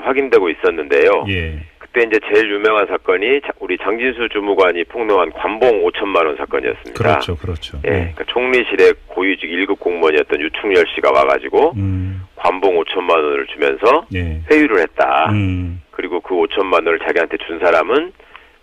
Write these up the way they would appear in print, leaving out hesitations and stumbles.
확인되고 있었는데요. 예. 그때 이제 제일 유명한 사건이 우리 장진수 주무관이 폭로한 관봉 5천만 원 사건이었습니다. 그렇죠, 그렇죠. 예, 그러니까 총리실에 고위직 1급 공무원이었던 유충렬 씨가 와가지고 관봉 5천만 원을 주면서 예. 회유를 했다. 그리고 그 5천만 원을 자기한테 준 사람은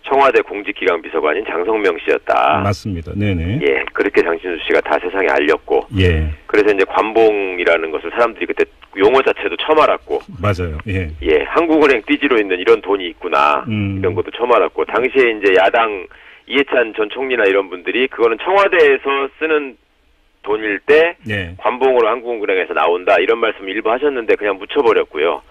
청와대 공직기강 비서관인 장성명 씨였다. 맞습니다. 네네. 예, 그렇게 장진수 씨가 다 세상에 알렸고. 예. 그래서 이제 관봉이라는 것을 사람들이 그때 용어 자체도 처음 알았고. 맞아요. 예. 예, 한국은행 띠지로 있는 이런 돈이 있구나. 이런 것도 처음 알았고. 당시에 이제 야당 이해찬 전 총리나 이런 분들이 그거는 청와대에서 쓰는 돈일 때 예. 관봉으로 한국은행에서 나온다 이런 말씀 일부 하셨는데 그냥 묻혀버렸고요.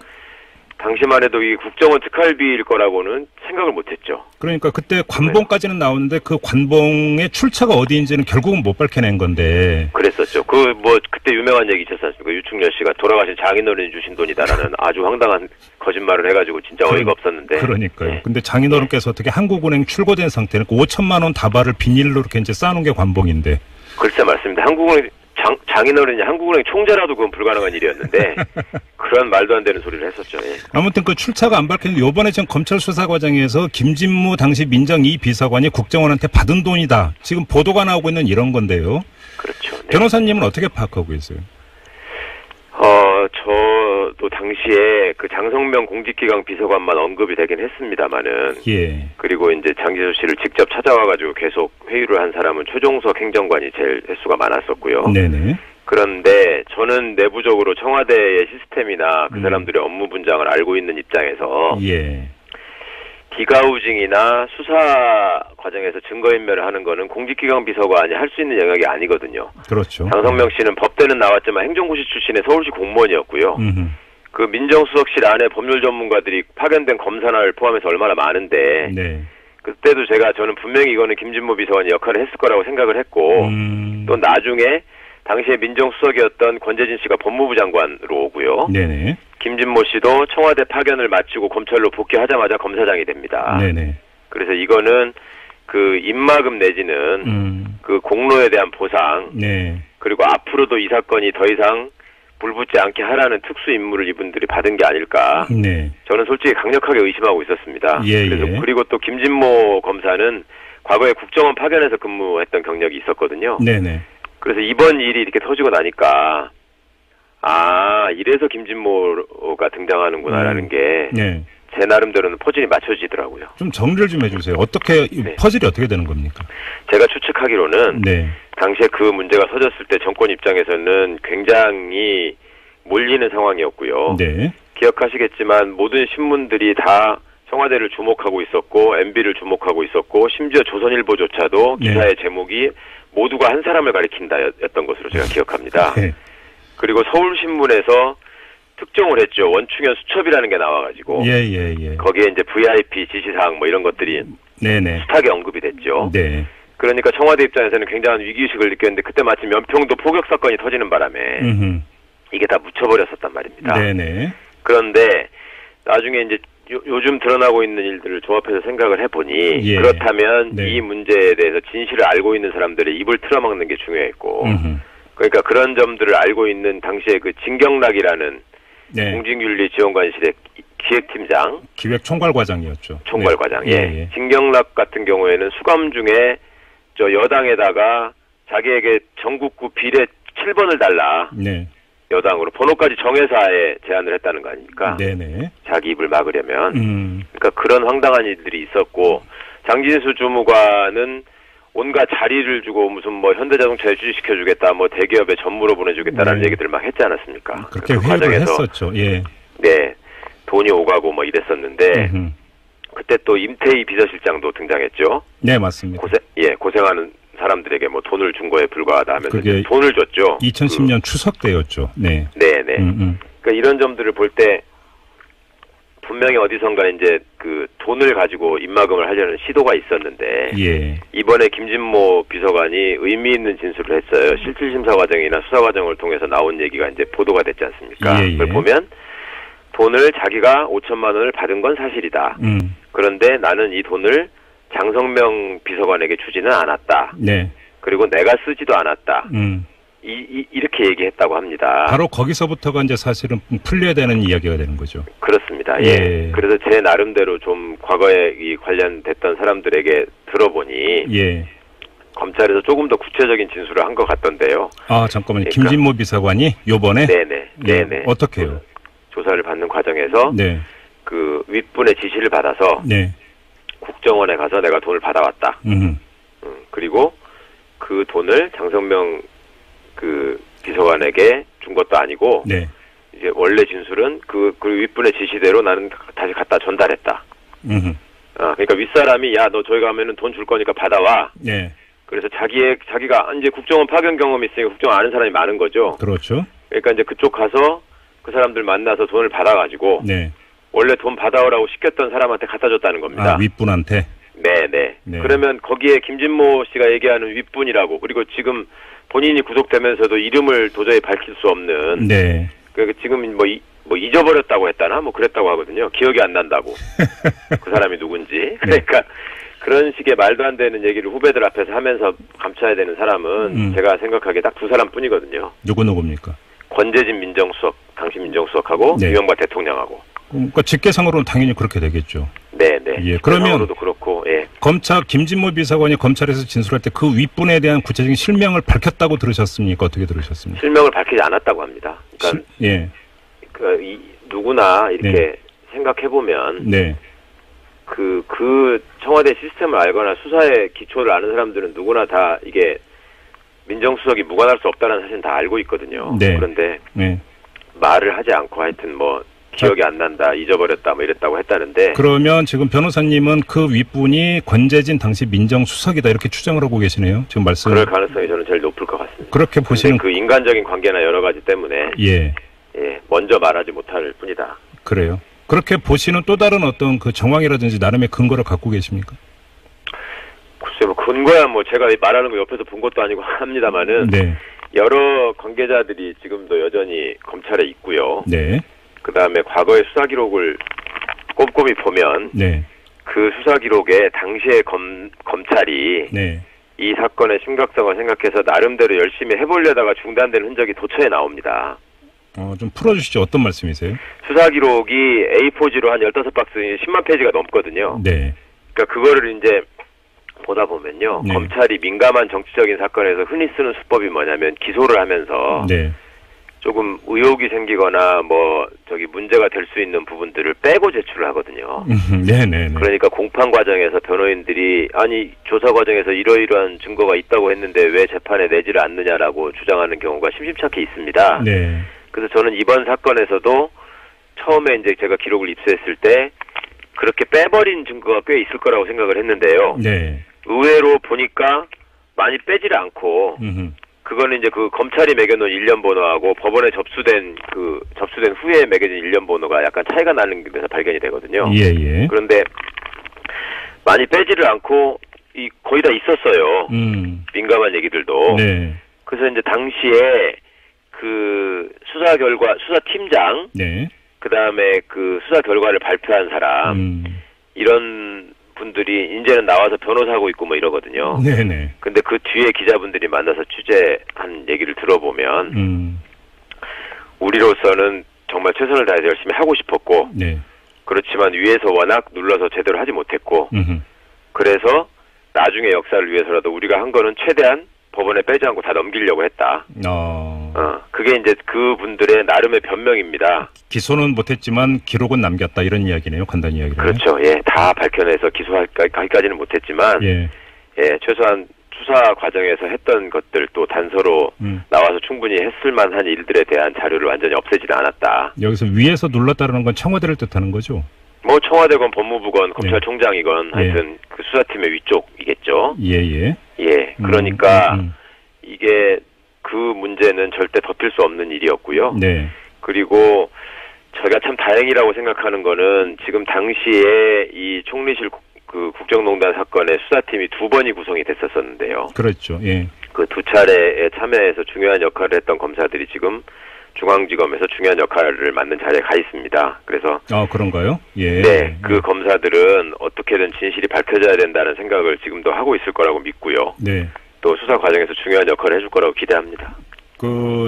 당시만 해도 이 국정원 특활비일 거라고는 생각을 못했죠. 그러니까 그때 관봉까지는 나오는데 그 관봉의 출처가 어디인지는 결국은 못 밝혀낸 건데. 그랬었죠. 그때 유명한 얘기 있었지 않습니까? 유충렬 씨가 돌아가신 장인어른이 주신 돈이다라는 아주 황당한 거짓말을 해가지고 진짜 어이가 없었는데. 그러니까요. 예. 근데 장인어른께서 어떻게 한국은행 출고된 상태는 5천만 원 다발을 비닐로 이렇게 이제 쌓아놓은 게 관봉인데. 글쎄 맞습니다. 한국은행 장인어른이 한국은행 총재라도 그건 불가능한 일이었는데 그런 말도 안 되는 소리를 했었죠. 예. 아무튼 그 출처가 안 밝혀진 요번에 지금 검찰 수사 과정에서 김진무 당시 민정 2 비서관이 국정원한테 받은 돈이다. 지금 보도가 나오고 있는 이런 건데요. 그렇죠. 네. 변호사님은 어떻게 파악하고 계세요? 저도 당시에 그 장성명 공직기강 비서관만 언급이 되긴 했습니다만은. 예. 그리고 이제 장진수 씨를 직접 찾아와가지고 계속 회유를 한 사람은 최종석 행정관이 제일 횟수가 많았었고요. 네네. 그런데 저는 내부적으로 청와대의 시스템이나 그 사람들의 업무 분장을 알고 있는 입장에서. 예. 디가우징이나 수사 과정에서 증거인멸을 하는 거는 공직기강 비서관이 할 수 있는 영역이 아니거든요. 그렇죠. 장성명 씨는 법대는 나왔지만 행정고시 출신의 서울시 공무원이었고요. 그 민정수석실 안에 법률 전문가들이 파견된 검사를 포함해서 얼마나 많은데. 네. 그때도 저는 분명히 이거는 김진모 비서관이 역할을 했을 거라고 생각을 했고 또 나중에 당시에 민정수석이었던 권재진 씨가 법무부 장관으로 오고요. 네네. 김진모 씨도 청와대 파견을 마치고 검찰로 복귀하자마자 검사장이 됩니다. 네네. 그래서 이거는 그 입막음 내지는 그 공로에 대한 보상 네. 그리고 앞으로도 이 사건이 더 이상 불붙지 않게 하라는 특수 임무를 이분들이 받은 게 아닐까. 네. 저는 솔직히 강력하게 의심하고 있었습니다. 예, 그래서 예. 그리고 또 김진모 검사는 과거에 국정원 파견에서 근무했던 경력이 있었거든요. 네네. 그래서 이번 일이 이렇게 터지고 나니까 이래서 김진모가 등장하는구나라는 게 네. 제 나름대로는 퍼즐이 맞춰지더라고요. 좀 정리를 좀 해주세요. 어떻게 네. 퍼즐이 어떻게 되는 겁니까? 제가 추측하기로는 네. 당시에 그 문제가 터졌을 때 정권 입장에서는 굉장히 몰리는 상황이었고요. 네. 기억하시겠지만 모든 신문들이 다 청와대를 주목하고 있었고 MB를 주목하고 있었고 심지어 조선일보조차도 기사의 제목이 모두가 한 사람을 가리킨다였던 것으로 제가 기억합니다. 네. 그리고 서울신문에서 특종을 했죠. 원충현 수첩이라는 게 나와가지고 예. 거기에 이제 VIP 지시사항 뭐 이런 것들이 네네. 숱하게 언급이 됐죠. 네. 그러니까 청와대 입장에서는 굉장한 위기의식을 느꼈는데 그때 마침 연평도 포격 사건이 터지는 바람에 이게 다 묻혀버렸었단 말입니다. 네네. 그런데 나중에 이제 요즘 드러나고 있는 일들을 조합해서 생각을 해보니 그렇다면 네. 이 문제에 대해서 진실을 알고 있는 사람들의 입을 틀어막는 게 중요했고 그러니까 그런 점들을 알고 있는 당시에 그 진경락이라는 네. 공직윤리지원관실의 기획팀장 기획총괄과장이었죠. 총괄과장 네. 예. 진경락 같은 경우에는 수감 중에 저 여당에다가 자기에게 전국구 비례 7번을 달라 네. 여당으로 번호까지 정해사에 제안을 했다는 거 아닙니까? 네네. 자기 입을 막으려면. 그러니까 그런 황당한 일들이 있었고 장진수 주무관은 온갖 자리를 주고 무슨 뭐 현대자동차에 주식시켜주겠다, 뭐 대기업에 전무로 보내주겠다라는 얘기들을 막 했지 않았습니까? 그렇게 그 회의를 과정에서 했었죠. 예. 네, 돈이 오가고 뭐 이랬었는데 그때 또 임태희 비서실장도 등장했죠. 네, 맞습니다. 고생하는 사람들에게 뭐 돈을 준 거에 불과하다 하면서 그게 돈을 줬죠. 2010년 추석 때였죠. 네. 네네. 그러니까 이런 점들을 볼 때 분명히 어디선가 이제 그 돈을 가지고 입막음을 하려는 시도가 있었는데 이번에 김진모 비서관이 의미 있는 진술을 했어요. 실질심사 과정이나 수사 과정을 통해서 나온 얘기가 이제 보도가 됐지 않습니까? 그걸 보면 돈을 자기가 5천만 원을 받은 건 사실이다. 그런데 나는 이 돈을 장성명 비서관에게 주지는 않았다. 네. 그리고 내가 쓰지도 않았다. 이렇게 얘기했다고 합니다. 바로 거기서부터가 이제 사실은 풀려야 되는 이야기가 되는 거죠. 그렇습니다. 예. 그래서 제 나름대로 좀 과거에 이 관련됐던 사람들에게 들어보니 예. 검찰에서 조금 더 구체적인 진술을 한 것 같던데요. 아, 잠깐만요. 그러니까, 김진모 비서관이 요번에? 네네. 예. 네네. 어떻게 해요? 조사를 받는 과정에서 네. 그 윗분의 지시를 받아서 네. 국정원에 가서 내가 돈을 받아왔다. 그리고 그 돈을 장성명 그 비서관에게 준 것도 아니고 네. 이제 원래 진술은 그 윗분의 지시대로 나는 다시 갖다 전달했다. 그러니까 윗사람이 야, 너 저희 가면은 돈 줄 거니까 받아와. 네. 그래서 자기가 이제 국정원 파견 경험이 있으니까 국정원 아는 사람이 많은 거죠. 그렇죠. 그러니까 이제 그쪽 가서 그 사람들 만나서 돈을 받아가지고 네. 원래 돈 받아오라고 시켰던 사람한테 갖다 줬다는 겁니다. 아, 윗분한테? 네네. 네. 그러면 거기에 김진모 씨가 얘기하는 윗분이라고, 그리고 지금 본인이 구속되면서도 이름을 도저히 밝힐 수 없는. 네. 그러니까 지금 뭐 잊어버렸다고 했다나 뭐 그랬다고 하거든요. 기억이 안 난다고. 그 사람이 누군지. 그러니까 그런 식의 말도 안 되는 얘기를 후배들 앞에서 하면서 감춰야 되는 사람은 제가 생각하기에 딱 두 사람뿐이거든요. 누굽니까? 권재진 민정수석, 당시 민정수석하고 네. 이명박 대통령하고. 그러니까 직계상으로는 당연히 그렇게 되겠죠. 네네. 예. 그러면 그렇고, 예. 검찰 김진모 비서관이 검찰에서 진술할 때 그 윗분에 대한 구체적인 실명을 밝혔다고 들으셨습니까? 어떻게 들으셨습니까? 실명을 밝히지 않았다고 합니다. 그러니까 예. 누구나 이렇게 네. 생각해 보면 네. 그 청와대 시스템을 알거나 수사의 기초를 아는 사람들은 누구나 다 이게 민정수석이 무관할 수 없다는 사실은 다 알고 있거든요. 네. 그런데 네. 말을 하지 않고 하여튼 뭐 기억이 안 난다, 잊어버렸다, 뭐 이랬다고 했다는데. 그러면 지금 변호사님은 그 윗분이 권재진 당시 민정수석이다 이렇게 추정을 하고 계시네요. 지금 말씀. 그럴 가능성이 저는 제일 높을 것 같습니다. 그렇게 보시는. 그 인간적인 관계나 여러 가지 때문에. 예. 예, 먼저 말하지 못할 뿐이다. 그래요. 그렇게 보시는 또 다른 어떤 그 정황이라든지 나름의 근거를 갖고 계십니까? 글쎄, 뭐 근거야 뭐 제가 말하는 거 옆에서 본 것도 아니고 합니다만은. 네. 여러 관계자들이 지금도 여전히 검찰에 있고요. 네. 그 다음에 과거의 수사 기록을 꼼꼼히 보면. 네. 그 수사 기록에 당시에 검찰이. 네. 이 사건의 심각성을 생각해서 나름대로 열심히 해보려다가 중단된 흔적이 도처에 나옵니다. 좀 풀어주시죠. 어떤 말씀이세요? 수사 기록이 A4지로 한 15박스 10만 페이지가 넘거든요. 네. 그러니까 그거를 이제 보다 보면요. 네. 검찰이 민감한 정치적인 사건에서 흔히 쓰는 수법이 뭐냐면 기소를 하면서 네. 조금 의혹이 생기거나 뭐 문제가 될 수 있는 부분들을 빼고 제출을 하거든요. 네네. 그러니까 공판 과정에서 변호인들이 아니 조사 과정에서 이러이러한 증거가 있다고 했는데 왜 재판에 내지를 않느냐라고 주장하는 경우가 심심찮게 있습니다. 네. 그래서 저는 이번 사건에서도 처음에 이제 제가 기록을 입수했을 때 그렇게 빼버린 증거가 꽤 있을 거라고 생각을 했는데요. 네. 의외로 보니까 많이 빼지를 않고 그거는 이제 그 검찰이 매겨놓은 일련 번호하고 법원에 접수된 후에 매겨진 일련 번호가 약간 차이가 나는 데서 발견이 되거든요. 예. 그런데 많이 빼지를 않고 거의 다 있었어요. 민감한 얘기들도. 네. 그래서 이제 당시에 그 수사팀장. 네. 그 다음에 그 수사 결과를 발표한 사람. 이런 분들이 이제는 나와서 변호사하고 있고 뭐 이러거든요. 네네. 근데 그 뒤에 기자분들이 만나서 취재한 얘기를 들어보면 우리로서는 정말 최선을 다해서 열심히 하고 싶었고 네. 그렇지만 위에서 워낙 눌러서 제대로 하지 못했고 그래서 나중에 역사를 위해서라도 우리가 한 거는 최대한 법원에 빼지 않고 다 넘기려고 했다. 그게 이제 그분들의 나름의 변명입니다. 기소는 못했지만 기록은 남겼다 이런 이야기네요. 간단히 이야기를. 그렇죠. 예, 다 밝혀내서 기소하기까지는 못했지만 예, 최소한 수사 과정에서 했던 것들 또 단서로 나와서 충분히 했을 만한 일들에 대한 자료를 완전히 없애지는 않았다. 여기서 위에서 눌렀다는 건 청와대를 뜻하는 거죠? 뭐 청와대건 법무부건 검찰총장이건 하여튼 그 수사팀의 위쪽이겠죠. 예. 그러니까 이게 그 문제는 절대 덮일 수 없는 일이었고요. 네. 그리고 제가 참 다행이라고 생각하는 거는 지금 당시에 이 총리실 그 국정농단 사건의 수사팀이 2번이 구성이 됐었는데요. 그렇죠. 예. 그 2차례에 참여해서 중요한 역할을 했던 검사들이 지금 중앙지검에서 중요한 역할을 맡는 자리에 가 있습니다. 그래서 그런가요? 예. 네, 그 검사들은 어떻게든 진실이 밝혀져야 된다는 생각을 지금도 하고 있을 거라고 믿고요. 네. 또 수사 과정에서 중요한 역할을 해줄 거라고 기대합니다.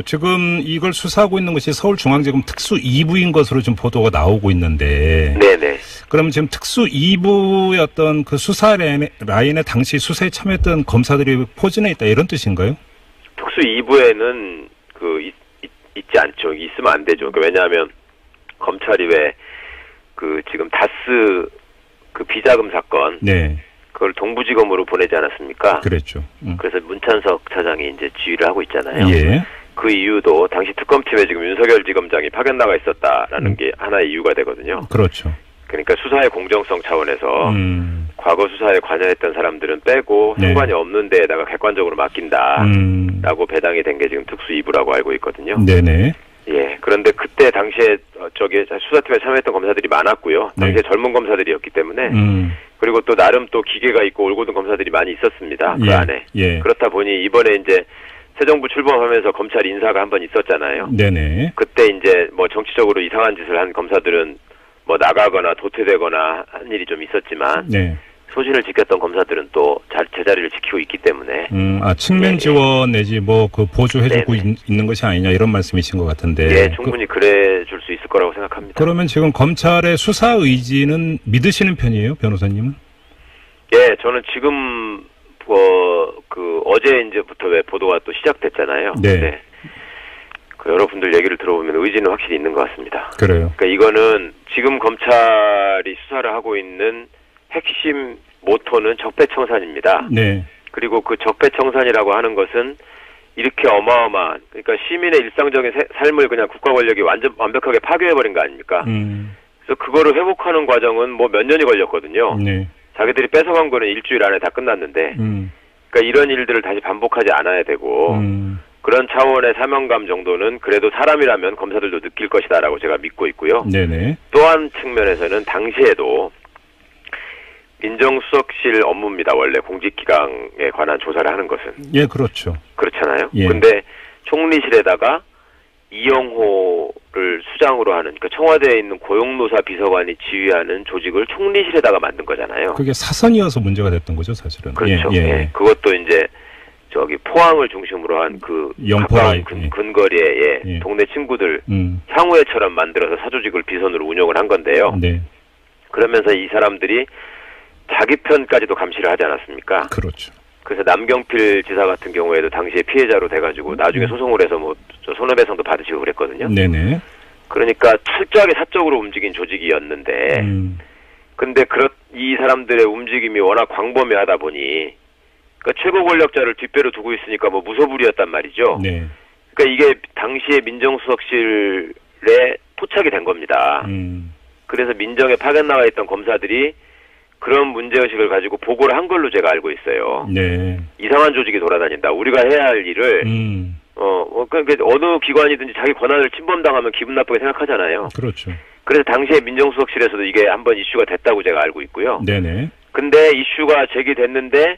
지금 이걸 수사하고 있는 것이 서울중앙지검 특수 2부인 것으로 좀 보도가 나오고 있는데. 네네. 그러면 지금 특수 2부의 어떤 그 수사 라인에 당시 수사에 참여했던 검사들이 포진해 있다 이런 뜻인가요? 특수 2부에는 있지 않죠. 있으면 안 되죠. 왜냐하면 검찰이 지금 다스 비자금 사건. 네. 그걸 동부지검으로 보내지 않았습니까? 그랬죠. 그래서 문찬석 차장이 이제 지휘를 하고 있잖아요. 예. 그 이유도 당시 특검팀에 지금 윤석열 지검장이 파견 나가 있었다라는 게 하나의 이유가 되거든요. 그렇죠. 그러니까 수사의 공정성 차원에서 과거 수사에 관여했던 사람들은 빼고 상관이 없는 데에다가 객관적으로 맡긴다라고 배당이 된 게 지금 특수 2부라고 알고 있거든요. 네네. 예. 그런데 그때 당시에 수사팀에 참여했던 검사들이 많았고요. 당시에 젊은 검사들이었기 때문에 그리고 또 나름 또 기계가 있고 올곧은 검사들이 많이 있었습니다. 그 안에. 예. 그렇다 보니 이번에 이제 새 정부 출범하면서 검찰 인사가 한번 있었잖아요. 네네. 그때 이제 뭐 정치적으로 이상한 짓을 한 검사들은 뭐 나가거나 도태되거나 한 일이 좀 있었지만 네. 소신을 지켰던 검사들은 또 제자리를 지키고 있기 때문에 측면 지원 내지 보조해주고 있는 것이 아니냐 이런 말씀이신 것 같은데. 예, 충분히 그래 줄 수 있을 거라고 생각합니다. 그러면 지금 검찰의 수사 의지는 믿으시는 편이에요, 변호사님은? 예, 저는 지금 어제 이제부터 보도가 또 시작됐잖아요. 네. 여러분들 얘기를 들어보면 의지는 확실히 있는 것 같습니다. 그래요. 그러니까 이거는 지금 검찰이 수사를 하고 있는 핵심 모토는 적폐청산입니다. 네. 그리고 그 적폐청산이라고 하는 것은 이렇게 어마어마한, 그러니까 시민의 일상적인 삶을 그냥 국가 권력이 완벽하게 파괴해버린 거 아닙니까? 그래서 그거를 회복하는 과정은 뭐 몇 년이 걸렸거든요. 네. 자기들이 뺏어간 거는 일주일 안에 다 끝났는데, 그러니까 이런 일들을 다시 반복하지 않아야 되고, 그런 차원의 사명감 정도는 그래도 사람이라면 검사들도 느낄 것이다라고 제가 믿고 있고요. 네네. 또 한 측면에서는 당시에도 민정수석실 업무입니다. 원래 공직기강에 관한 조사를 하는 것은. 예, 그렇죠. 그렇잖아요. 예. 근데 총리실에다가 이영호를 수장으로 하는, 그러니까 청와대에 있는 고용노사 비서관이 지휘하는 조직을 총리실에다가 만든 거잖아요. 그게 사선이어서 문제가 됐던 거죠, 사실은. 그렇죠. 예. 그것도 이제 포항을 중심으로 한 가까운 근거리에 동네 친구들 향후회처럼 만들어서 사조직을 비선으로 운영을 한 건데요. 네. 그러면서 이 사람들이 자기 편까지도 감시를 하지 않았습니까? 그렇죠. 그래서 남경필 지사 같은 경우에도 당시에 피해자로 돼가지고 나중에 소송을 해서 손해배상도 받으시고 그랬거든요. 네네. 그러니까 철저하게 사적으로 움직인 조직이었는데, 근데 이 사람들의 움직임이 워낙 광범위하다 보니, 그러니까 최고 권력자를 뒷배로 두고 있으니까 무소불위였단 말이죠. 네. 그러니까 이게 당시에 민정수석실에 포착이 된 겁니다. 그래서 민정에 파견 나와 있던 검사들이 그런 문제의식을 가지고 보고를 한 걸로 제가 알고 있어요. 네. 이상한 조직이 돌아다닌다. 우리가 해야 할 일을, 그러니까 어느 기관이든지 자기 권한을 침범당하면 기분 나쁘게 생각하잖아요. 그렇죠. 그래서 당시에 민정수석실에서도 이게 한번 이슈가 됐다고 제가 알고 있고요. 네네. 근데 이슈가 제기됐는데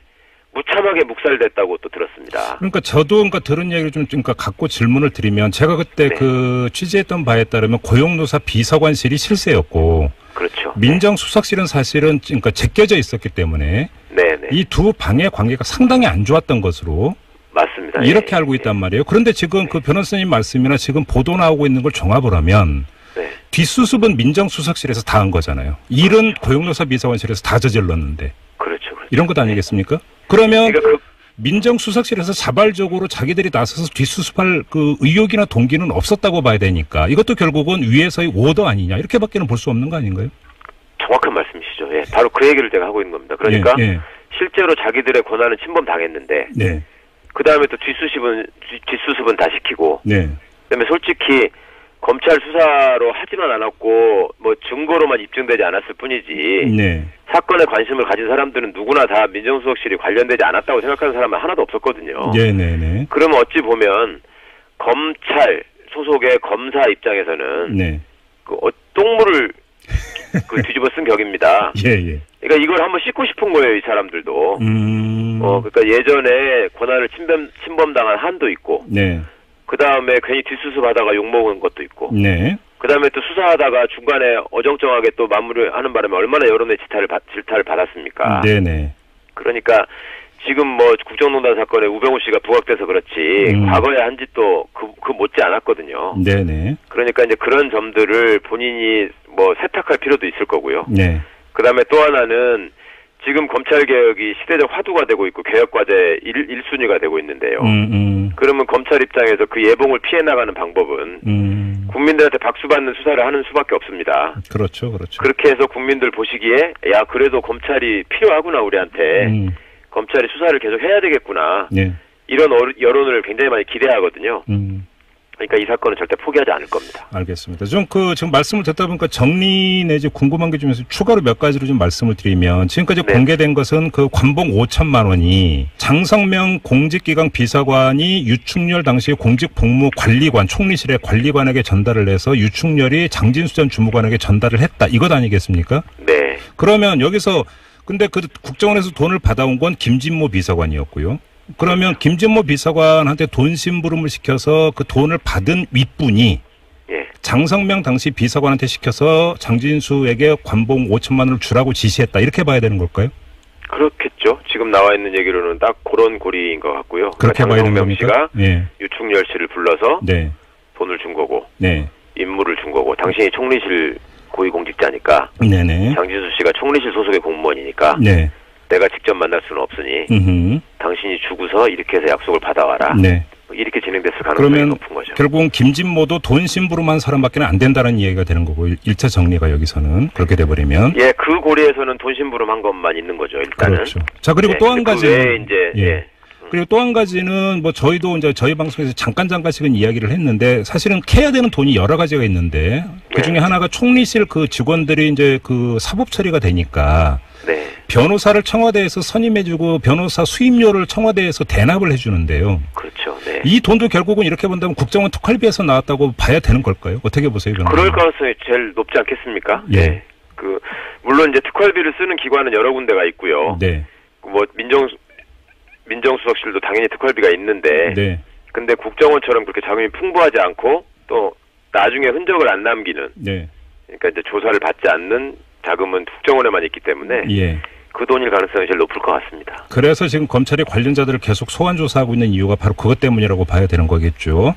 무참하게 묵살됐다고 또 들었습니다. 그러니까 저도 들은 얘기를 좀 갖고 질문을 드리면 제가 그때 취재했던 바에 따르면 고용노사 비서관실이 실세였고 그렇죠. 민정수석실은 사실은 제껴져 있었기 때문에 이 두 방의 관계가 상당히 안 좋았던 것으로 맞습니다. 이렇게 알고 있단 말이에요. 그런데 지금 그 변호사님 말씀이나 지금 보도 나오고 있는 걸 종합을 하면 뒷수습은 민정수석실에서 다 한 거잖아요. 일은 고용노사 비서관실에서 다 저질렀는데. 그렇죠. 이런 것 아니겠습니까? 그러면 민정수석실에서 자발적으로 자기들이 나서서 뒷수습할 의욕이나 동기는 없었다고 봐야 되니까 이것도 결국은 위에서의 오더 아니냐 이렇게밖에는 볼 수 없는 거 아닌가요? 정확한 말씀이시죠. 예, 바로 그 얘기를 제가 하고 있는 겁니다. 그러니까 실제로 자기들의 권한은 침범당했는데 그 다음에 또 뒷수습은 다 시키고 그다음에 솔직히 검찰 수사로 하지만 않았고 증거로만 입증되지 않았을 뿐이지 사건에 관심을 가진 사람들은 누구나 다 민정수석실이 관련되지 않았다고 생각하는 사람은 하나도 없었거든요. 그러면 어찌 보면 검찰 소속의 검사 입장에서는 똥물을 뒤집어 쓴 격입니다. 그러니까 이걸 한번 씻고 싶은 거예요, 이 사람들도. 그러니까 예전에 권한을 침범당한 한도 있고. 그 다음에 괜히 뒷수습하다가 욕먹은 것도 있고. 그 다음에 또 수사하다가 중간에 어정쩡하게 또 마무리하는 바람에 얼마나 여론의 질타를 받았습니까? 그러니까 지금 뭐 국정농단 사건에 우병우 씨가 부각돼서 그렇지 과거에 한 짓도 그 못지 않았거든요. 네네. 그러니까 이제 그런 점들을 본인이 뭐 세탁할 필요도 있을 거고요. 네. 그다음에 또 하나는 지금 검찰 개혁이 시대적 화두가 되고 있고 개혁 과제 1순위가 되고 있는데요. 그러면 검찰 입장에서 그 예봉을 피해 나가는 방법은 국민들한테 박수 받는 수사를 하는 수밖에 없습니다. 그렇죠, 그렇죠. 그렇게 해서 국민들 보시기에 야 그래도 검찰이 필요하구나 우리한테 검찰이 수사를 계속 해야 되겠구나. 네. 이런 여론을 굉장히 많이 기대하거든요. 그러니까 이 사건은 절대 포기하지 않을 겁니다. 알겠습니다. 좀 지금 말씀을 듣다 보니까 정리 내지 궁금한 게 좀 있어서 추가로 몇 가지로 좀 말씀을 드리면 지금까지 네. 공개된 것은 그 관봉 5천만 원이 장성명 공직기강 비서관이 유충렬 당시 공직복무관리관 총리실의 관리관에게 전달을 해서 유충렬이 장진수 전 주무관에게 전달을 했다. 이것 아니겠습니까? 네. 그러면 여기서 근데 그 국정원에서 돈을 받아온 건 김진모 비서관이었고요. 그러면 김진모 비서관한테 돈 심부름을 시켜서 그 돈을 받은 윗분이 예. 장성명 당시 비서관한테 시켜서 장진수에게 관봉 5천만 원을 주라고 지시했다. 이렇게 봐야 되는 걸까요? 그렇겠죠. 지금 나와 있는 얘기로는 딱 그런 고리인 것 같고요. 그렇게 그러니까 봐야 되는 장성명 겁니까? 씨가 예. 유충렬 씨를 불러서 네. 돈을 준 거고 네. 임무를 준 거고 당신이 총리실 고위공직자니까 네네. 장진수 씨가 총리실 소속의 공무원이니까 네. 내가 직접 만날 수는 없으니 당신이 주고서 이렇게 해서 약속을 받아와라. 네. 이렇게 진행됐을 가능성이 높은 거죠. 결국은 김진모도 돈 심부름한 사람밖에 안 된다는 이야기가 되는 거고 1차 정리가 여기서는 그렇게 돼버리면 예, 그 고리에서는 돈 심부름한 것만 있는 거죠. 일단은. 그렇죠. 자 그리고 예, 또 한 가지 이제 예. 그리고 또 한 가지는 뭐 저희도 이제 저희 방송에서 잠깐씩은 이야기를 했는데 사실은 캐야 되는 돈이 여러 가지가 있는데 그 중에 하나가 총리실 그 직원들이 이제 그 사법 처리가 되니까 네. 변호사를 청와대에서 선임해주고 변호사 수임료를 청와대에서 대납을 해주는데요. 그렇죠. 네. 이 돈도 결국은 이렇게 본다면 국정원 특활비에서 나왔다고 봐야 되는 걸까요? 어떻게 보세요, 변호사님? 그럴 가능성이 제일 높지 않겠습니까? 예. 네. 그 물론 이제 특활비를 쓰는 기관은 여러 군데가 있고요. 네. 뭐 민정수석실도 당연히 특활비가 있는데, 네. 근데 국정원처럼 그렇게 자금이 풍부하지 않고 또 나중에 흔적을 안 남기는, 네. 그러니까 이제 조사를 받지 않는 자금은 국정원에만 있기 때문에 예. 그 돈일 가능성이 제일 높을 것 같습니다. 그래서 지금 검찰이 관련자들을 계속 소환 조사하고 있는 이유가 바로 그것 때문이라고 봐야 되는 거겠죠.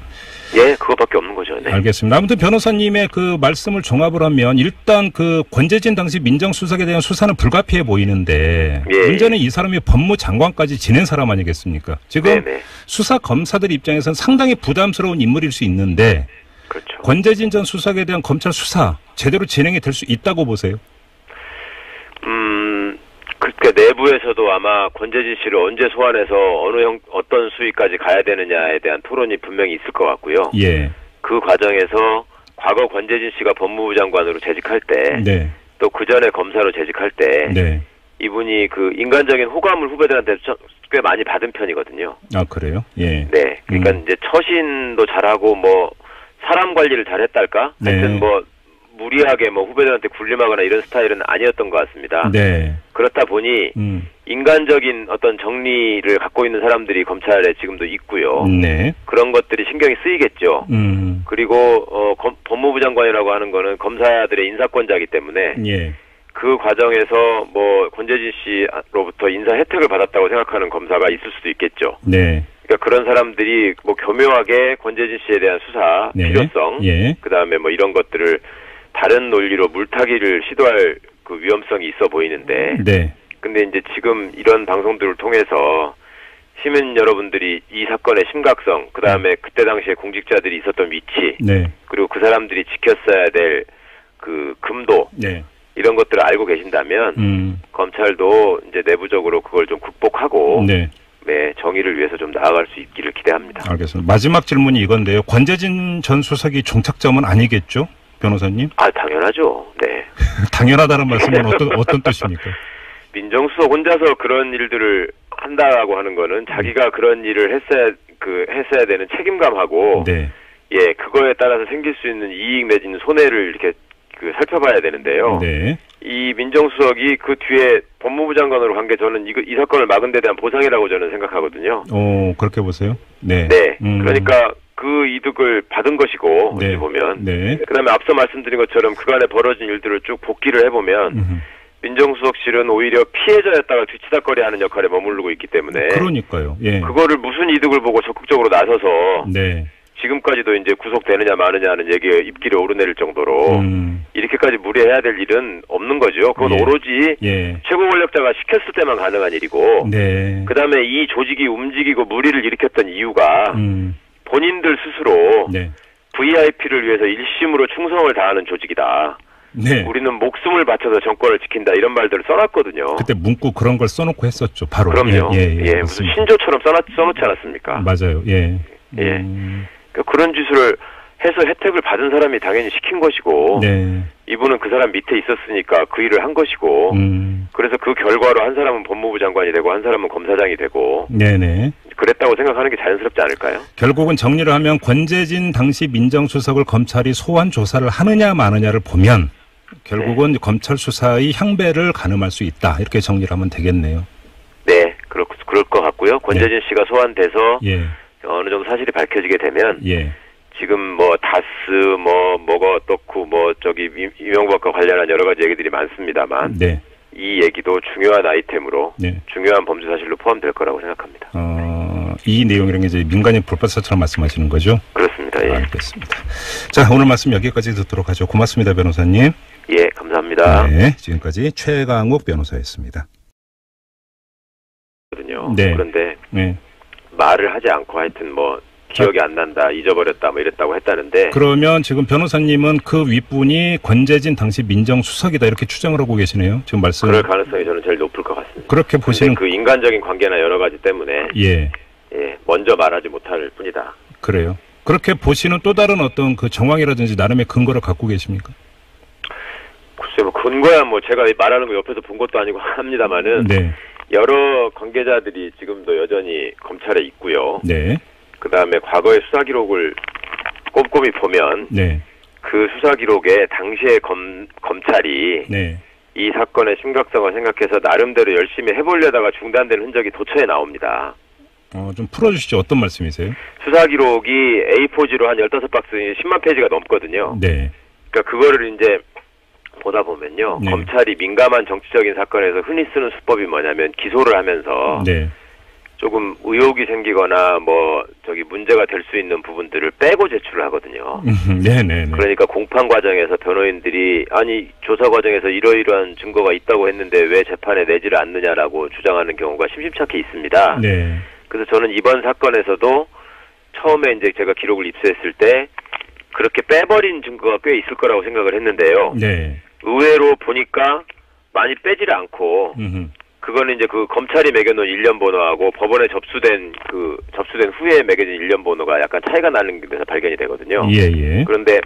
예, 그것밖에 없는 거죠. 네. 알겠습니다. 아무튼 변호사님의 그 말씀을 종합을 하면 일단 그 권재진 당시 민정수석에 대한 수사는 불가피해 보이는데 예. 문제는 이 사람이 법무장관까지 지낸 사람 아니겠습니까? 지금 네네. 수사 검사들 입장에서는 상당히 부담스러운 인물일 수 있는데 그렇죠. 권재진 전 수석에 대한 검찰 수사 제대로 진행이 될 수 있다고 보세요? 그러니까 내부에서도 아마 권재진 씨를 언제 소환해서 어떤 수위까지 가야 되느냐에 대한 토론이 분명히 있을 것 같고요. 예. 그 과정에서 과거 권재진 씨가 법무부 장관으로 재직할 때, 네. 또 그 전에 검사로 재직할 때, 네. 이분이 그 인간적인 호감을 후배들한테 꽤 많이 받은 편이거든요. 아, 그래요? 예. 네. 그러니까 이제 처신도 잘하고 뭐 사람 관리를 잘했달까? 네. 하여튼 뭐 무리하게 뭐 후배들한테 군림하거나 이런 스타일은 아니었던 것 같습니다. 네. 그렇다 보니 인간적인 어떤 정리를 갖고 있는 사람들이 검찰에 지금도 있고요. 네. 그런 것들이 신경이 쓰이겠죠. 그리고 법무부 장관이라고 하는 거는 검사들의 인사권자이기 때문에 예. 그 과정에서 뭐 권재진 씨로부터 인사 혜택을 받았다고 생각하는 검사가 있을 수도 있겠죠. 네. 그러니까 그런 사람들이 뭐 교묘하게 권재진 씨에 대한 수사 네. 필요성, 예. 그다음에 뭐 이런 것들을 다른 논리로 물타기를 시도할 그 위험성이 있어 보이는데, 네. 근데 이제 지금 이런 방송들을 통해서 시민 여러분들이 이 사건의 심각성, 그다음에 그때 당시에 공직자들이 있었던 위치, 네. 그리고 그 사람들이 지켰어야 될 그 금도, 네. 이런 것들을 알고 계신다면 검찰도 이제 내부적으로 그걸 좀 극복하고 네. 네, 정의를 위해서 좀 나아갈 수 있기를 기대합니다. 알겠습니다. 마지막 질문이 이건데요. 권재진 전 수석이 종착점은 아니겠죠? 변호사님? 아, 당연하죠. 네. 당연하다는 말씀은 어떤 뜻입니까? 민정수석 혼자서 그런 일들을 한다라고 하는 거는 자기가 그런 일을 했어야 되는 책임감하고 네. 예, 그거에 따라서 생길 수 있는 이익 내지는 손해를 이렇게 살펴봐야 되는데요. 네. 이 민정수석이 그 뒤에 법무부 장관으로 간 게 저는 이 사건을 막은 데 대한 보상이라고 저는 생각하거든요. 그렇게 보세요? 네. 네. 그러니까 그 이득을 받은 것이고, 네. 어찌 보면. 네. 그 다음에 앞서 말씀드린 것처럼 그간에 벌어진 일들을 쭉 복기를 해보면, 민정수석실은 오히려 피해자였다가 뒤치다꺼리하는 역할에 머무르고 있기 때문에 그러니까요. 예. 그거를 무슨 이득을 보고 적극적으로 나서서 네. 지금까지도 이제 구속되느냐 마느냐 하는 얘기에 입길에 오르내릴 정도로 이렇게까지 무리해야 될 일은 없는 거죠. 그건 예. 오로지 예. 최고 권력자가 시켰을 때만 가능한 일이고 네. 그다음에 이 조직이 움직이고 무리를 일으켰던 이유가 본인들 스스로 네. VIP를 위해서 일심으로 충성을 다하는 조직이다. 네. 우리는 목숨을 바쳐서 정권을 지킨다 이런 말들을 써놨거든요. 그때 문구 그런 걸 써놓고 했었죠. 바로. 그럼요. 예, 무슨 신조처럼 써놓지 않았습니까? 맞아요. 예. 예. 그런 짓을 해서 혜택을 받은 사람이 당연히 시킨 것이고 네. 이분은 그 사람 밑에 있었으니까 그 일을 한 것이고 그래서 그 결과로 한 사람은 법무부 장관이 되고 한 사람은 검사장이 되고 네네. 그랬다고 생각하는 게 자연스럽지 않을까요? 결국은 정리를 하면 권재진 당시 민정수석을 검찰이 소환 조사를 하느냐 마느냐를 보면 결국은 네. 검찰 수사의 향배를 가늠할 수 있다 이렇게 정리를 하면 되겠네요. 네, 그럴 것 같고요. 권재진 씨가 소환돼서 예. 어느 정도 사실이 밝혀지게 되면 예. 지금 뭐 다스 뭐가 어떻고 뭐 저기 이명박과 관련한 여러 가지 얘기들이 많습니다만 네. 이 얘기도 중요한 아이템으로 네. 중요한 범죄 사실로 포함될 거라고 생각합니다. 이 내용이라는 게 이제 민간인 불법사처럼 말씀하시는 거죠? 그렇습니다. 예. 알겠습니다. 자, 오늘 말씀 여기까지 듣도록 하죠. 고맙습니다, 변호사님. 예, 감사합니다. 네, 지금까지 최강욱 변호사였습니다. 네. 그런데 네. 말을 하지 않고 하여튼 뭐 기억이 안 난다, 잊어버렸다, 뭐 이랬다고 했다는데. 그러면 지금 변호사님은 그 윗분이 권재진 당시 민정수석이다 이렇게 추정을 하고 계시네요. 지금 말씀. 그럴 가능성이 저는 제일 높을 것 같습니다. 그렇게 보시는 그 인간적인 관계나 여러 가지 때문에 예, 먼저 말하지 못할 뿐이다. 그래요. 그렇게 보시는 또 다른 어떤 그 정황이라든지 나름의 근거를 갖고 계십니까? 글쎄 뭐 근거야 뭐 제가 말하는 거 옆에서 본 것도 아니고 합니다만은 네. 여러 관계자들이 지금도 여전히 검찰에 있고요. 네. 그 다음에 과거의 수사 기록을 꼼꼼히 보면 네. 그 수사 기록에 당시에 검찰이 네. 이 사건의 심각성을 생각해서 나름대로 열심히 해보려다가 중단된 흔적이 도처에 나옵니다. 좀 풀어주시죠. 어떤 말씀이세요? 수사 기록이 A4지로 한 15박스 10만 페이지가 넘거든요. 네. 그러니까 그거를 이제 보다 보면요. 네. 검찰이 민감한 정치적인 사건에서 흔히 쓰는 수법이 뭐냐면 기소를 하면서 네. 조금 의혹이 생기거나 뭐 저기 문제가 될 수 있는 부분들을 빼고 제출을 하거든요. 네네. 그러니까 공판 과정에서 변호인들이 아니 조사 과정에서 이러이러한 증거가 있다고 했는데 왜 재판에 내지를 않느냐라고 주장하는 경우가 심심찮게 있습니다. 네. 그래서 저는 이번 사건에서도 처음에 이제 제가 기록을 입수했을 때 그렇게 빼버린 증거가 꽤 있을 거라고 생각을 했는데요. 네. 의외로 보니까 많이 빼지를 않고. 그거는 이제 그 검찰이 매겨놓은 일련 번호하고 법원에 접수된 후에 매겨진 일련 번호가 약간 차이가 나는 데서 발견이 되거든요. 예. 그런데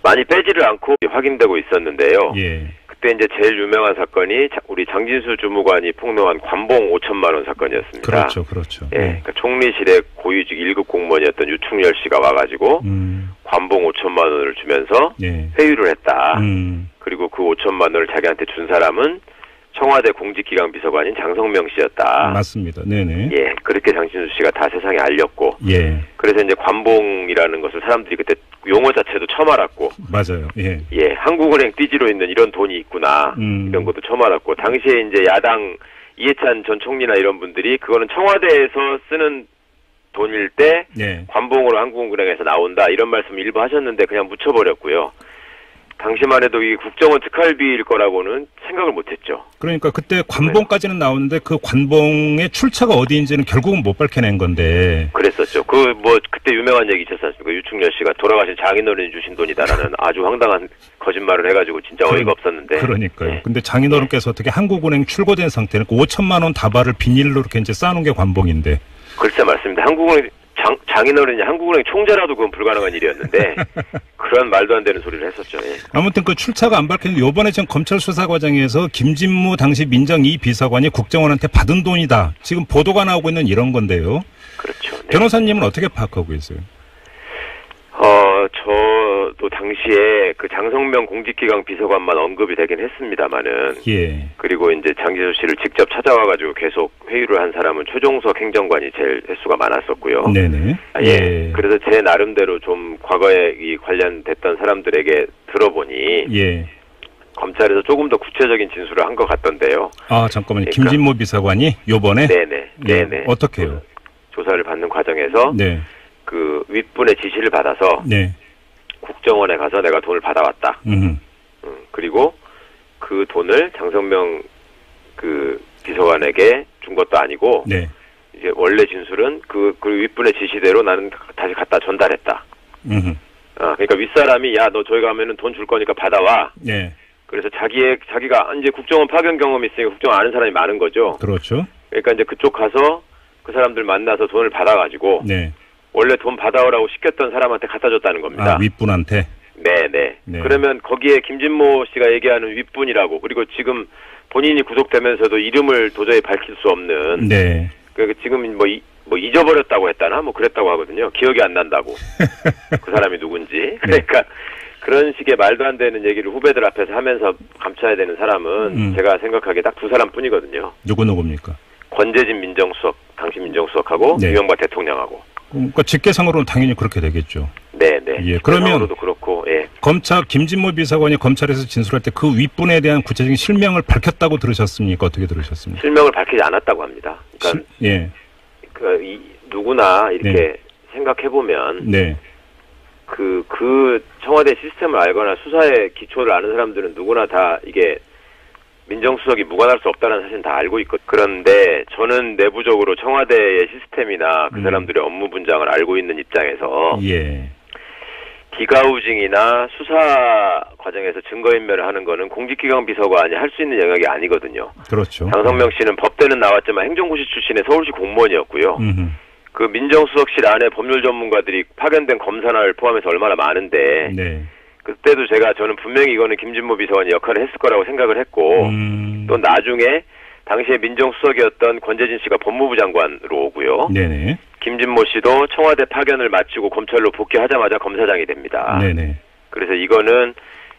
많이 빼지를 않고 확인되고 있었는데요. 예. 그때 이제 제일 유명한 사건이 우리 장진수 주무관이 폭로한 관봉 5천만 원 사건이었습니다. 그렇죠. 예. 그러니까 총리실의 고위직 1급 공무원이었던 유충렬 씨가 와가지고 관봉 5천만 원을 주면서 회유를 했다. 그리고 그 5천만 원을 자기한테 준 사람은 청와대 공직기강 비서관인 장성명 씨였다. 맞습니다. 네네. 예, 그렇게 장진수 씨가 다 세상에 알렸고. 예. 그래서 이제 관봉이라는 것을 사람들이 그때 용어 자체도 처음 알았고. 맞아요. 예. 예, 한국은행 띠지로 있는 이런 돈이 있구나. 이런 것도 처음 알았고. 당시에 이제 야당 이해찬 전 총리나 이런 분들이 그거는 청와대에서 쓰는 돈일 때 관봉으로 한국은행에서 나온다 이런 말씀 일부 하셨는데 그냥 묻혀버렸고요. 당시만 해도 이 국정원 특활비일 거라고는 생각을 못했죠. 그러니까 그때 관봉까지는 나오는데 그 관봉의 출처가 어디인지는 결국은 못 밝혀낸 건데. 그랬었죠. 그때 유명한 얘기 있었지 않습니까? 유충렬 씨가 돌아가신 장인어른이 주신 돈이다라는 아주 황당한 거짓말을 해가지고 진짜 어이가 없었는데. 그러니까요. 예. 근데 장인어른께서 어떻게 한국은행 출고된 상태는 그 5천만 원 다발을 비닐로 이렇게 이제 쌓아놓은 게 관봉인데. 글쎄 맞습니다. 한국은행 장인어른이 한국은행 총재라도 그건 불가능한 일이었는데 그런 말도 안 되는 소리를 했었죠. 예. 아무튼 그 출처가 안 밝혔는데 이번에 지금 검찰 수사 과정에서 김진무 당시 민정 2 비서관이 국정원한테 받은 돈이다. 지금 보도가 나오고 있는 이런 건데요. 그렇죠. 네. 변호사님은 어떻게 파악하고 계세요? 저도 당시에 그 장성명 공직기강 비서관만 언급이 되긴 했습니다만은. 예. 그리고 이제 장진수 씨를 직접 찾아와가지고 계속 회유를 한 사람은 최종석 행정관이 제일 횟수가 많았었고요. 네네. 예. 그래서 제 나름대로 좀 과거에 이 관련됐던 사람들에게 들어보니. 예. 검찰에서 조금 더 구체적인 진술을 한 것 같던데요. 아, 잠깐만요. 그러니까, 김진모 비서관이 요번에? 네네. 예, 네네. 어떻게 해요? 조사를 받는 과정에서 네. 그 윗분의 지시를 받아서 네. 국정원에 가서 내가 돈을 받아왔다. 그리고 그 돈을 장성명 그 비서관에게 준 것도 아니고 네. 이제 원래 진술은 그 윗분의 지시대로 나는 다시 갖다 전달했다. 그러니까 윗사람이 야, 너 저기 가면은 돈 줄 거니까 받아와. 네. 그래서 자기가 이제 국정원 파견 경험이 있으니까 국정원 아는 사람이 많은 거죠. 그렇죠. 그러니까 이제 그쪽 가서 그 사람들 만나서 돈을 받아가지고 네. 원래 돈 받아오라고 시켰던 사람한테 갖다 줬다는 겁니다. 아, 윗분한테? 네네. 네. 그러면 거기에 김진모 씨가 얘기하는 윗분이라고, 그리고 지금 본인이 구속되면서도 이름을 도저히 밝힐 수 없는. 네. 그러니까 지금 뭐 잊어버렸다고 했다나 뭐 그랬다고 하거든요. 기억이 안 난다고. 그 사람이 누군지. 그러니까 그런 식의 말도 안 되는 얘기를 후배들 앞에서 하면서 감춰야 되는 사람은 제가 생각하기에 딱 두 사람뿐이거든요. 누굽니까? 권재진 민정수석, 당시 민정수석하고 네. 이명박 대통령하고. 그러니까 직계상으로는 당연히 그렇게 되겠죠. 네네. 예. 그러면 그렇고, 예. 검찰 김진모 비서관이 검찰에서 진술할 때 그 윗분에 대한 구체적인 실명을 밝혔다고 들으셨습니까? 어떻게 들으셨습니까? 실명을 밝히지 않았다고 합니다. 그러니까 예. 누구나 이렇게 네. 생각해 보면 네. 그 청와대 시스템을 알거나 수사의 기초를 아는 사람들은 누구나 다 이게 민정수석이 무관할 수 없다는 사실은 다 알고 있거든요. 그런데 저는 내부적으로 청와대의 시스템이나 그 사람들의 업무 분장을 알고 있는 입장에서 예. 디가우징이나 수사 과정에서 증거인멸을 하는 거는 공직기강 비서관이 할 수 있는 영역이 아니거든요. 그렇죠. 장성명 씨는 법대는 나왔지만 행정고시 출신의 서울시 공무원이었고요. 그 민정수석실 안에 법률 전문가들이 파견된 검사를 포함해서 얼마나 많은데 네. 그때도 저는 분명히 이거는 김진모 비서관이 역할을 했을 거라고 생각을 했고 또 나중에 당시에 민정수석이었던 권재진 씨가 법무부 장관으로 오고요. 네네. 김진모 씨도 청와대 파견을 마치고 검찰로 복귀하자마자 검사장이 됩니다. 네네. 그래서 이거는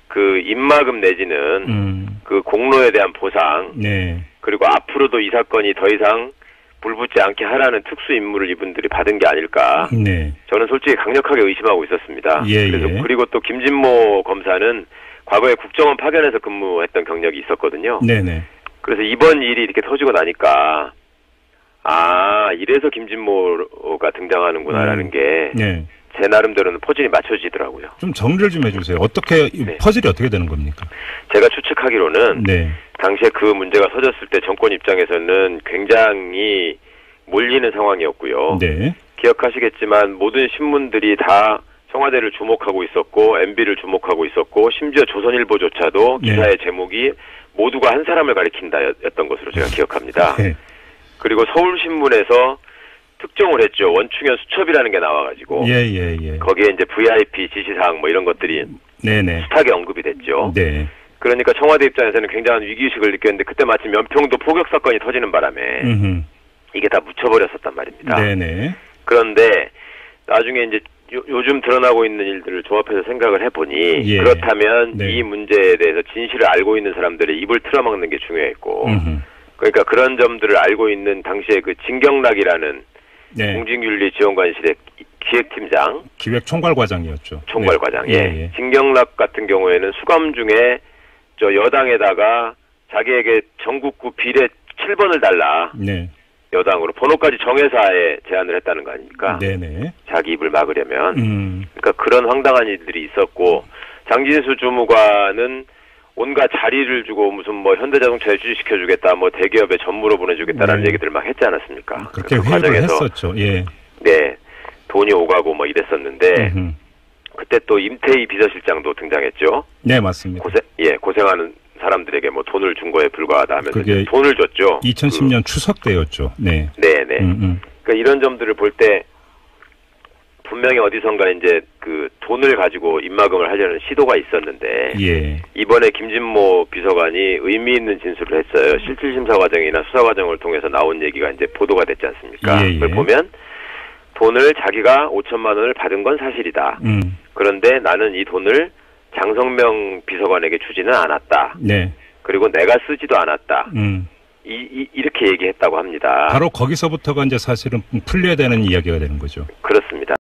그 입막음 내지는 그 공로에 대한 보상 네. 그리고 앞으로도 이 사건이 더 이상 불붙지 않게 하라는 특수 임무를 이분들이 받은 게 아닐까. 네. 저는 솔직히 강력하게 의심하고 있었습니다. 예, 그래서 예. 그리고 또 김진모 검사는 과거에 국정원 파견에서 근무했던 경력이 있었거든요. 네네. 그래서 이번 일이 이렇게 터지고 나니까 이래서 김진모가 등장하는구나라는 게 네. 제 나름대로는 퍼즐이 맞춰지더라고요. 좀 정리를 좀 해주세요. 어떻게 네. 퍼즐이 어떻게 되는 겁니까? 제가 추측하기로는 네. 당시에 그 문제가 터졌을 때 정권 입장에서는 굉장히 몰리는 상황이었고요. 네. 기억하시겠지만 모든 신문들이 다 청와대를 주목하고 있었고 MB를 주목하고 있었고 심지어 조선일보조차도 기사의 제목이 모두가 한 사람을 가리킨다였던 것으로 제가 기억합니다. 네. 그리고 서울신문에서 특종을 했죠. 원충현 수첩이라는 게 나와가지고 예. 거기에 이제 VIP 지시사항 뭐 이런 것들이 네네. 숱하게 언급이 됐죠. 네. 그러니까 청와대 입장에서는 굉장한 위기의식을 느꼈는데 그때 마침 연평도 포격 사건이 터지는 바람에 이게 다 묻혀버렸었단 말입니다. 네네. 그런데 나중에 이제 요즘 드러나고 있는 일들을 조합해서 생각을 해보니 그렇다면 네. 이 문제에 대해서 진실을 알고 있는 사람들의 입을 틀어막는 게 중요했고 그러니까 그런 점들을 알고 있는 당시에 그 진경락이라는 네. 공직윤리지원관실의 기획팀장, 기획총괄과장이었죠. 총괄과장. 네. 예. 진경락 같은 경우에는 수감 중에 여당에다가 자기에게 전국구 비례 7번을 달라. 네. 여당으로 번호까지 정해사에 제안을 했다는 거 아닙니까? 네네. 자기 입을 막으려면. 그러니까 그런 황당한 일들이 있었고 장진수 주무관은 온갖 자리를 주고 무슨 뭐 현대자동차에 주식시켜주겠다, 뭐 대기업에 전무로 보내주겠다라는 얘기들을 막 했지 않았습니까? 그렇게 회의를 했었죠. 예. 네, 돈이 오가고 뭐 이랬었는데 그때 또 임태희 비서실장도 등장했죠. 네, 맞습니다. 고생하는 사람들에게 뭐 돈을 준 거에 불과하다 하면서 그게 돈을 줬죠. 2010년 추석 때였죠. 네. 네네. 그러니까 이런 점들을 볼 때 분명히 어디선가 이제 그 돈을 가지고 입막음을 하려는 시도가 있었는데 이번에 김진모 비서관이 의미 있는 진술을 했어요. 실질심사 과정이나 수사 과정을 통해서 나온 얘기가 이제 보도가 됐지 않습니까? 그걸 보면 돈을 자기가 5천만 원을 받은 건 사실이다. 그런데 나는 이 돈을 장성명 비서관에게 주지는 않았다. 네. 그리고 내가 쓰지도 않았다. 이렇게 얘기했다고 합니다. 바로 거기서부터가 이제 사실은 풀려야 되는 이야기가 되는 거죠. 그렇습니다.